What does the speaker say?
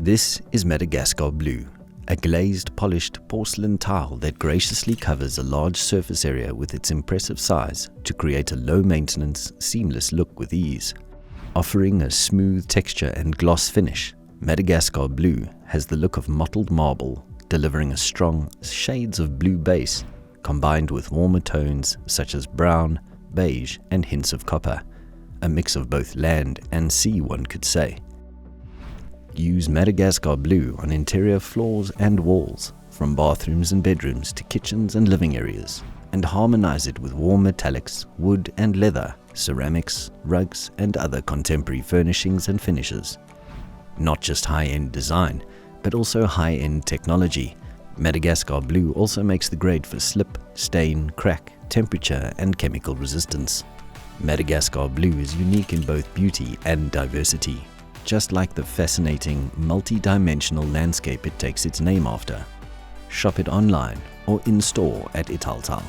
This is Madagascar Blue, a glazed, polished porcelain tile that graciously covers a large surface area with its impressive size to create a low-maintenance, seamless look with ease. Offering a smooth texture and gloss finish, Madagascar Blue has the look of mottled marble, delivering a strong shades of blue base, combined with warmer tones such as brown, beige, and hints of copper. A mix of both land and sea, one could say. Use Madagascar Blue on interior floors and walls, from bathrooms and bedrooms to kitchens and living areas, and harmonize it with warm metallics, wood and leather, ceramics, rugs, and other contemporary furnishings and finishes. Not just high-end design, but also high-end technology. Madagascar Blue also makes the grade for slip, stain, crack, temperature, and chemical resistance. Madagascar Blue is unique in both beauty and diversity, just like the fascinating, multi-dimensional landscape it takes its name after. Shop it online or in-store at Italtile.